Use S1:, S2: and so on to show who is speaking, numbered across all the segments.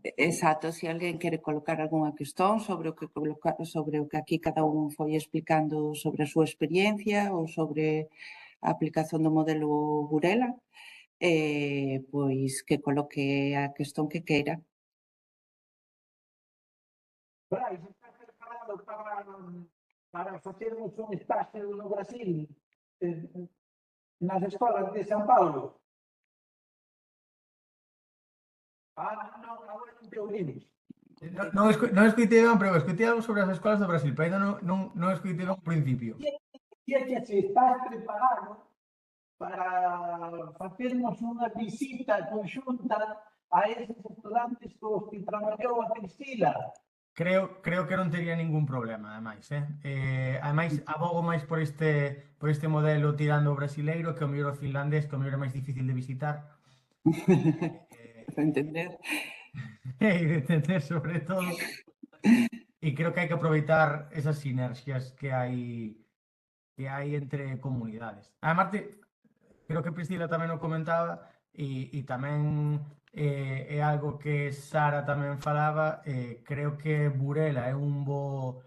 S1: Exacto, se alguén quere colocar algunha cuestión sobre o que aquí cada un foi explicando sobre a súa experiencia ou sobre a aplicación do modelo Burela, pois que coloque a cuestión que queira.
S2: Brais, estás preparado para facermos un espacio no Brasil, nas escolas de São Paulo? Non, agora non te ouvimos.
S3: Non escoitei ben, pero escoitei algo sobre as escolas do Brasil, pero ainda non escoitei ben o principio.
S2: Que se estás preparado para facermos unha visita conxunta a eses estudantes cos que traballou a Priscila.
S3: Creo que non tería ningún problema, ademais, ademais, abogo máis por este modelo tirando o brasileiro que o mellor o finlandés, que o mellor é máis difícil de visitar.
S1: Para entender.
S3: E de entender sobre todo. E creo que hai que aproveitar esas sinerxias que hai entre comunidades. Además, creo que Priscila tamén o comentaba e tamén é algo que Sara tamén falaba, creo que Burela é un bo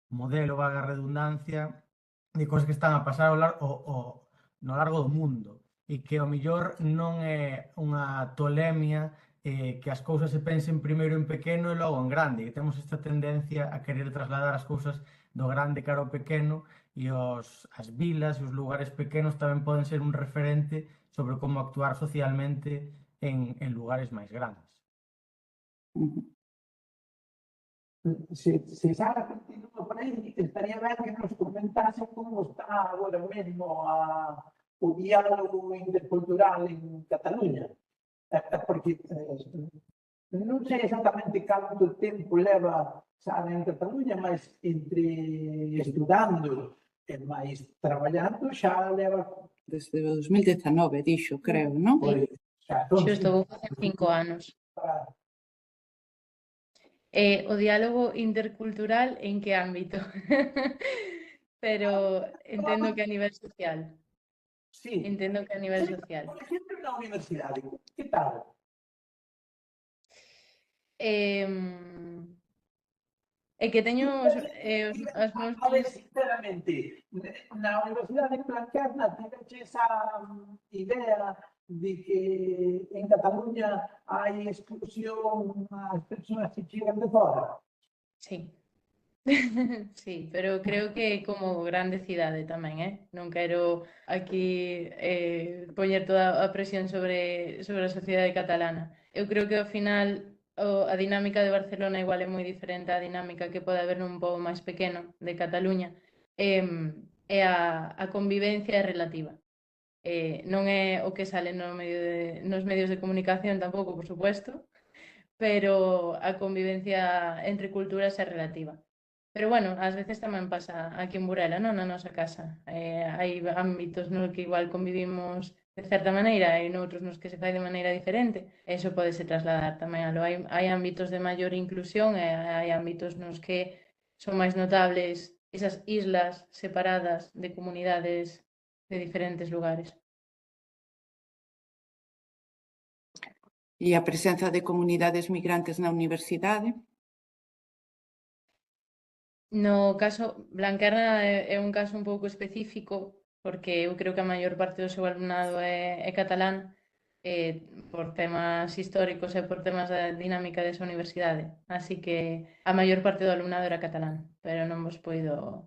S3: modelo, vaga a redundancia, de cousas que están a pasar no largo do mundo e que o mellor non é unha tolemia que as cousas se pensen primeiro en pequeno e logo en grande, que temos esta tendencia a querer trasladar as cousas do grande cara ao pequeno e as vilas e os lugares pequenos tamén poden ser un referente sobre como actuar socialmente en lugares máis grandes.
S2: Se Sara continúa por aí, estaría ben que nos comentase como está agora mesmo o diálogo intercultural en Cataluña. Porque non sei exactamente canto tempo leva Sara en Cataluña, mas entre estudando e máis traballando xa leva...
S1: Desde 2019, dixo, creo, non?
S2: Pois, xa, entón,
S4: Xusto, vou facer 5 anos. O diálogo intercultural en que ámbito? Pero entendo que a nivel social.
S2: Sí.
S4: Entendo que a nivel social.
S2: Por exemplo, na universidade, que tal?
S4: É que teño as meus...
S2: A ver, sinceramente, na Universidade de Blanquerna tivete esa idea de que en Cataluña hai exclusión ás persoas que chegan de fora.
S4: Sí. Sí, pero creo que como grande cidade tamén, non quero aquí poñer toda a presión sobre a sociedade catalana. Eu creo que ao final a dinámica de Barcelona igual é moi diferente á dinámica que pode haber nun pobo máis pequeno de Cataluña, e a convivencia é relativa. Non é o que sale nos medios de comunicación tampouco, por supuesto, pero a convivencia entre culturas é relativa. Pero bueno, ás veces tamén pasa aquí en Burela, non? Na nosa casa. Hai ámbitos nos que igual convivimos de certa maneira e noutros nos que se fai de maneira diferente. Eso podese trasladar tamén a lo. Hai ámbitos de maior inclusión e hai ámbitos nos que son máis notables esas islas separadas de comunidades de diferentes lugares.
S1: E a presenza de comunidades migrantes na universidade?
S4: No caso, Blanquerna é un caso un pouco específico porque eu creo que a maior parte do seu alumnado é catalán por temas históricos e por temas da dinámica desa universidade. Así que a maior parte do alumnado era catalán, pero non vos poido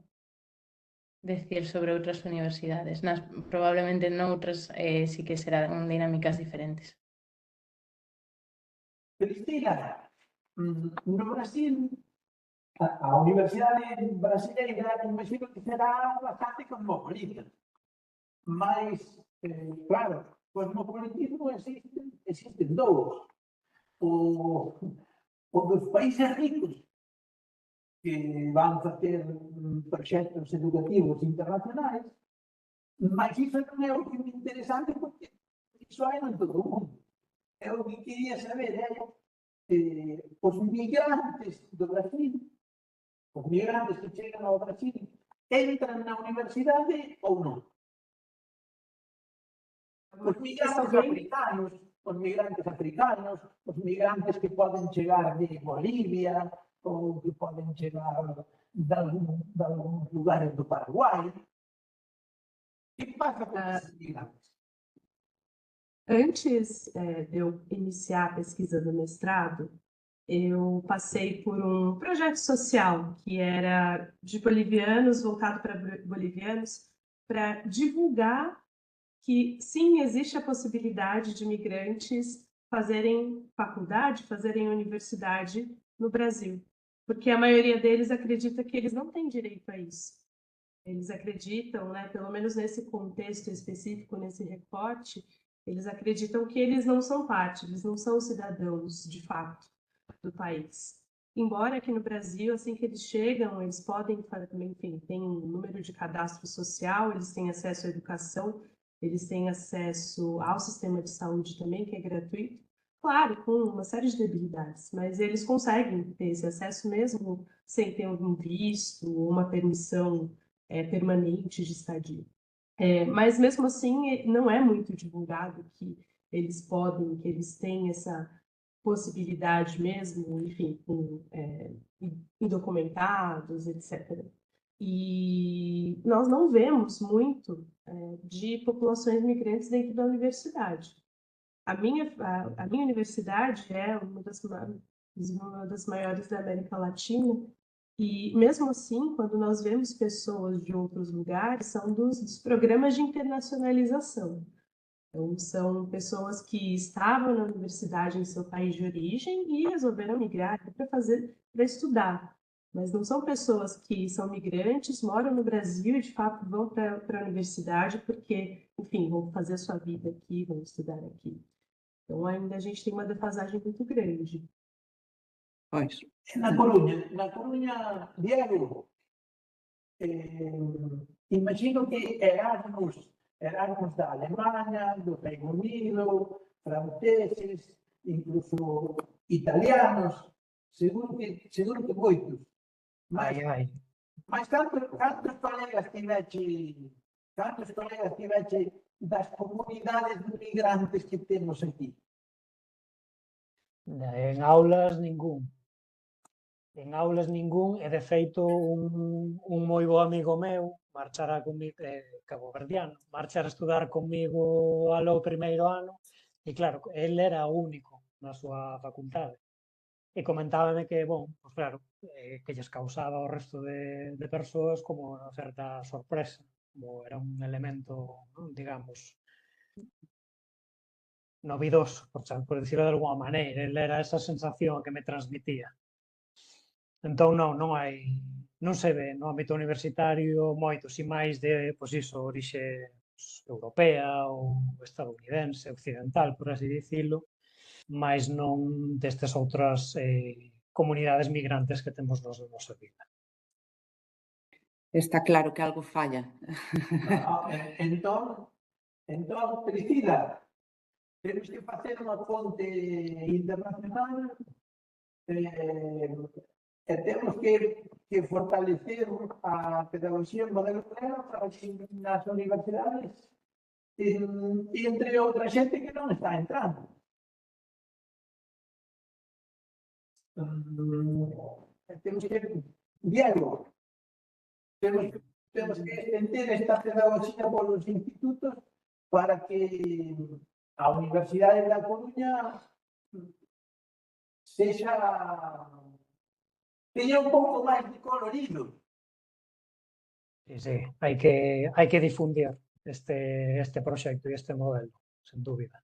S4: decir sobre outras universidades. Probablemente noutras sí que serán dinámicas diferentes.
S2: Cristina, no Brasil, a Universidade Brasileira, imagino que será bastante cosmopolita. Mas, claro, cosmopolitismo existen dous. O dos países ricos, que van facer proxectos educativos internacionais, mas iso non é o que me interesante porque iso é en todo o mundo. É o que quería saber, os migrantes do Brasil, os migrantes que chegan ao Brasil, entran na universidade ou non? Os migrantes africanos os migrantes africanos, os migrantes que poden chegar de Bolivia ou que poden chegar de algúns lugares do Paraguai. Que pasa con esses migrantes?
S5: Antes de eu iniciar a pesquisa do mestrado, eu passei por um projeto social que era de bolivianos, voltado para bolivianos, para divulgar que sim, existe a possibilidade de imigrantes fazerem faculdade, fazerem universidade no Brasil, porque a maioria deles acredita que eles não têm direito a isso. Eles acreditam, né, pelo menos nesse contexto específico, nesse recorte, eles acreditam que eles não são parte, eles não são cidadãos de fato do país. Embora aqui no Brasil, assim que eles chegam, eles podem, enfim, tem um número de cadastro social, eles têm acesso à educação, eles têm acesso ao sistema de saúde também, que é gratuito, claro, com uma série de debilidades, mas eles conseguem ter esse acesso mesmo sem ter um visto ou uma permissão permanente de estadia. Mas mesmo assim, não é muito divulgado que eles podem, que eles têm essa possibilidade mesmo, enfim, indocumentados, etc. E nós não vemos muito de populações migrantes dentro da universidade. A minha universidade é uma das maiores da América Latina, e mesmo assim, quando nós vemos pessoas de outros lugares, são dos programas de internacionalização. Então, são pessoas que estavam na universidade em seu país de origem e resolveram migrar para estudar. Mas não são pessoas que são migrantes, moram no Brasil e de fato vão para a universidade porque, enfim, vão fazer a sua vida aqui, vão estudar aqui. Então, ainda a gente tem uma defasagem muito grande.
S1: Pois.
S2: Na Coruña, Diego, imagino que Erasmus da Alemanha, do Reino Unido, franceses, incluso italianos, seguro que moitos. Mas cantos colegas tivete das comunidades migrantes que temos aquí?
S6: En aulas ningún. En aulas ningún, e de feito un moi bo amigo meu marchara comigo, caboverdiano, marchara a estudar comigo aló o primeiro ano, e claro, el era o único na súa facultade. E comentábame que, pues claro, que lles causaba ao resto de persoas como unha certa sorpresa, como era un elemento, digamos, novidoso, por decirlo de alguma maneira. El era esa sensación que me transmitía. Entón, non se ve no ámbito universitario moito, si máis de, orixe europea ou estadounidense, occidental, por así dicilo, mas non destas outras comunidades migrantes que temos nos na nosa vida.
S1: Está claro que algo falla.
S2: Entón, Priscila, temos que facer unha ponte internacional e temos que fortalecer a pedagogía en modelo pleno para que nas universidades e entre outra xente que non está entrando. Temos que, Diego, temos que extender esta pedagogía polos institutos para que a Universidade da Coruña teña un pouco máis de colorido.
S6: Sí, hai que difundir este proxecto e este modelo, sen dúbida.